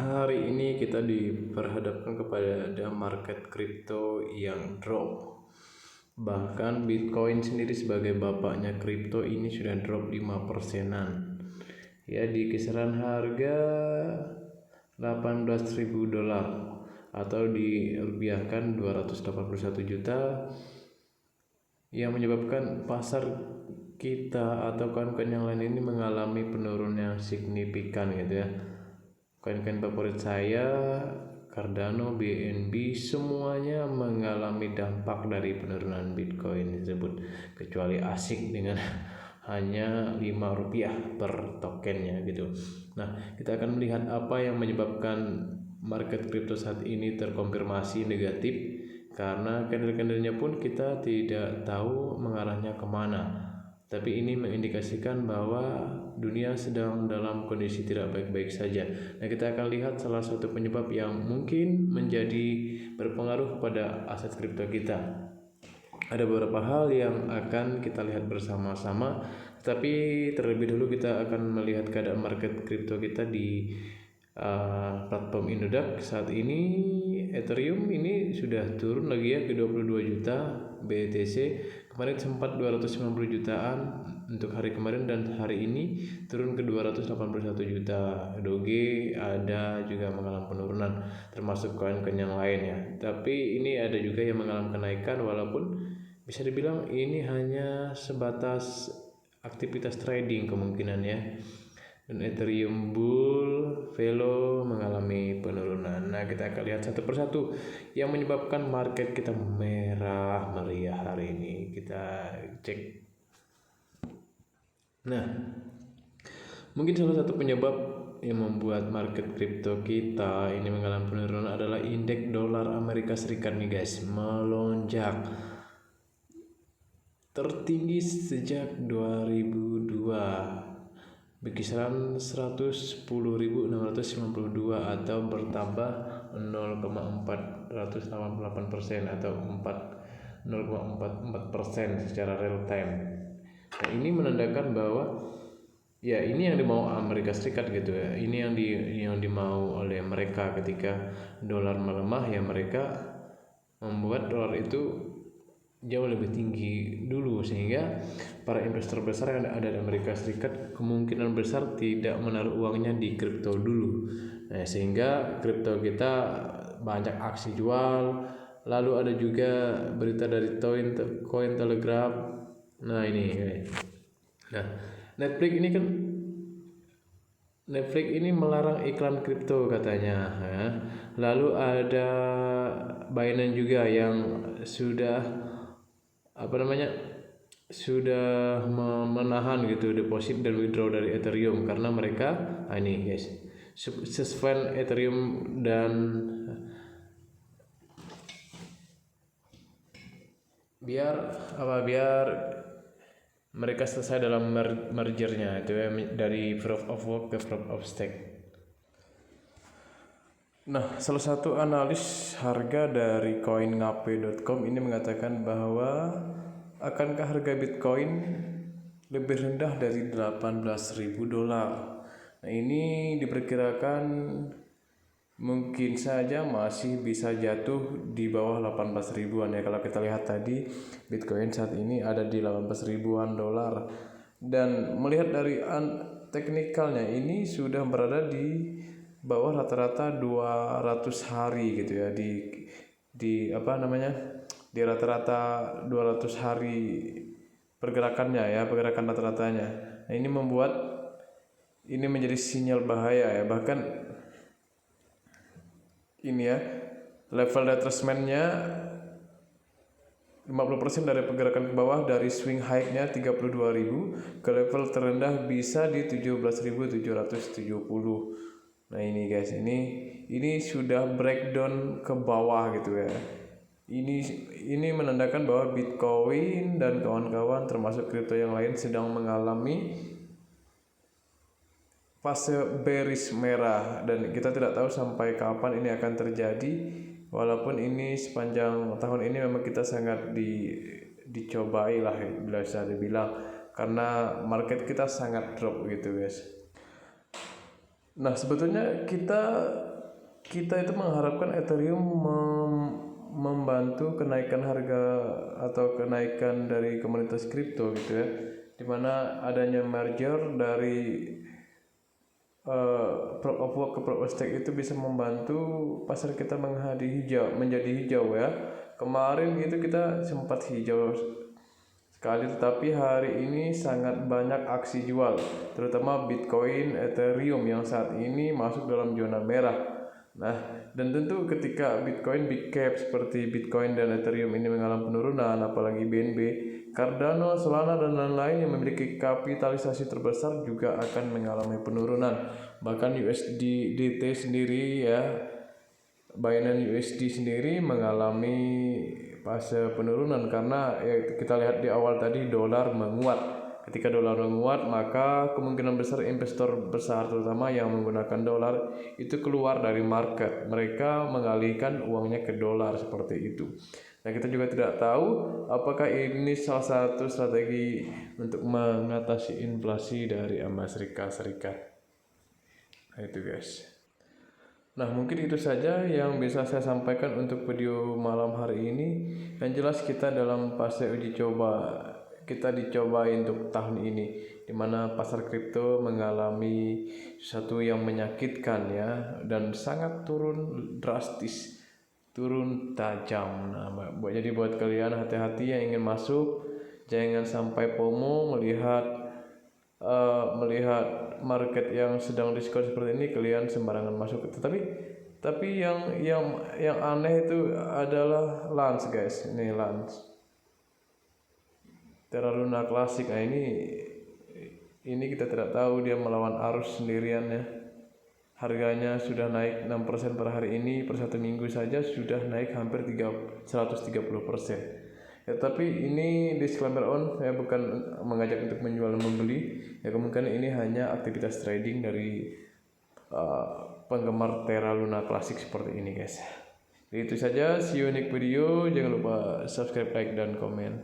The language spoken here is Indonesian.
Hari ini kita diperhadapkan kepada market kripto yang drop. Bahkan Bitcoin sendiri sebagai bapaknya kripto ini sudah drop 5%-an. Ya, di kisaran harga $18.000 atau dirupiahkan 281 juta, yang menyebabkan pasar kita atau kawan-kawan yang lain ini mengalami penurunan yang signifikan gitu ya. Koin-koin favorit saya, Cardano, BNB, semuanya mengalami dampak dari penurunan Bitcoin tersebut, kecuali ASIC dengan hanya Rp5 per tokennya gitu. Nah, kita akan melihat apa yang menyebabkan market crypto saat ini terkonfirmasi negatif, karena candle-candlenya pun kita tidak tahu mengarahnya kemana. Tapi ini mengindikasikan bahwa dunia sedang dalam kondisi tidak baik-baik saja. Nah, kita akan lihat salah satu penyebab yang mungkin menjadi berpengaruh kepada aset kripto kita. Ada beberapa hal yang akan kita lihat bersama-sama, tapi terlebih dulu kita akan melihat keadaan market kripto kita di platform Indodax. Saat ini Ethereum ini sudah turun lagi ya ke 22 juta BTC. Kemarin sempat 290 jutaan untuk hari kemarin, dan hari ini turun ke 281 juta. Doge ada juga mengalami penurunan, termasuk koin-koin yang lain ya. Tapi ini ada juga yang mengalami kenaikan, walaupun bisa dibilang ini hanya sebatas aktivitas trading kemungkinan ya. Dan Ethereum Bull, Velo mengalami penurunan. Nah, kita akan lihat satu persatu yang menyebabkan market kita merah meriah hari ini. Kita cek. Nah, mungkin salah satu penyebab yang membuat market kripto kita ini mengalami penurunan adalah indeks dolar Amerika Serikat nih guys, melonjak tertinggi sejak 2002, berkisaran 110.692 atau bertambah 0,488% atau 0,44% secara real time. Nah, ini menandakan bahwa ya ini yang dimau Amerika Serikat gitu ya. Ini yang dimau oleh mereka. Ketika dolar melemah, ya mereka membuat dolar itu jauh lebih tinggi dulu, sehingga para investor besar yang ada di Amerika Serikat kemungkinan besar tidak menaruh uangnya di kripto dulu. Nah, sehingga kripto kita banyak aksi jual. Lalu ada juga berita dari Cointelegraph. Nah, ini. Nah, Netflix ini melarang iklan kripto katanya ya. Lalu ada Binance juga yang sudah menahan gitu deposit dan withdraw dari Ethereum, karena mereka ini guys, suspend Ethereum dan biar mereka selesai dalam mergernya itu ya, dari proof of work ke proof of stake. Nah, salah satu analis harga dari coingape.com ini mengatakan bahwa akankah harga Bitcoin lebih rendah dari $18.000? Nah, ini diperkirakan mungkin saja masih bisa jatuh di bawah 18 ribuan ya. Kalau kita lihat tadi Bitcoin saat ini ada di 18 ribuan dolar, dan melihat dari teknikalnya ini sudah berada di bawah rata-rata 200 hari gitu ya, di rata-rata 200 hari pergerakannya ya, pergerakan rata-ratanya. Nah, ini membuat ini menjadi sinyal bahaya ya. Bahkan ini ya, level retracement-nya 50% dari pergerakan ke bawah, dari swing high-nya 32.000 ke level terendah bisa di 17.770. Nah, ini guys, ini sudah breakdown ke bawah gitu ya. Ini menandakan bahwa Bitcoin dan kawan-kawan termasuk kripto yang lain sedang mengalami fase bearish merah, dan kita tidak tahu sampai kapan ini akan terjadi. Walaupun ini sepanjang tahun ini memang kita sangat dicobai lah bila bisa dibilang, karena market kita sangat drop gitu guys. Nah, sebetulnya kita kita itu mengharapkan Ethereum membantu kenaikan harga atau kenaikan dari komunitas kripto gitu ya, dimana adanya merger dari proof of work ke proof of stake itu bisa membantu pasar kita menjadi hijau ya. Kemarin itu kita sempat hijau sekali, tetapi hari ini sangat banyak aksi jual, terutama Bitcoin, Ethereum yang saat ini masuk dalam zona merah. Nah, dan tentu ketika Bitcoin big cap seperti Bitcoin dan Ethereum ini mengalami penurunan, apalagi BNB, Cardano, Solana, dan lain-lain yang memiliki kapitalisasi terbesar juga akan mengalami penurunan. Bahkan USDT sendiri ya, Binance USD sendiri mengalami fase penurunan karena ya, kita lihat di awal tadi dolar menguat. Ketika dolar menguat, maka kemungkinan besar investor besar terutama yang menggunakan dolar itu keluar dari market. Mereka mengalihkan uangnya ke dolar seperti itu. Nah, kita juga tidak tahu apakah ini salah satu strategi untuk mengatasi inflasi dari Amerika Serikat. Nah, itu guys. Nah, mungkin itu saja yang bisa saya sampaikan untuk video malam hari ini. Yang jelas kita dalam fase uji coba, kita dicobain untuk tahun ini, dimana pasar kripto mengalami sesuatu yang menyakitkan ya, dan sangat turun drastis, turun tajam. Nah, jadi buat kalian hati-hati yang ingin masuk, jangan sampai FOMO melihat market yang sedang diskon seperti ini kalian sembarangan masuk. Tapi yang aneh itu adalah Lance guys. Ini Lance Terra Luna Classic. Nah, ini kita tidak tahu, dia melawan arus sendirian ya. Harganya sudah naik 6% per hari ini, per satu minggu saja sudah naik hampir 130%. Ya, tapi ini disclaimer on, saya bukan mengajak untuk menjual dan membeli. Ya, kemungkinan ini hanya aktivitas trading dari penggemar Terra Luna Classic seperti ini guys. Jadi itu saja, see you next video. Jangan lupa subscribe, like, dan komen.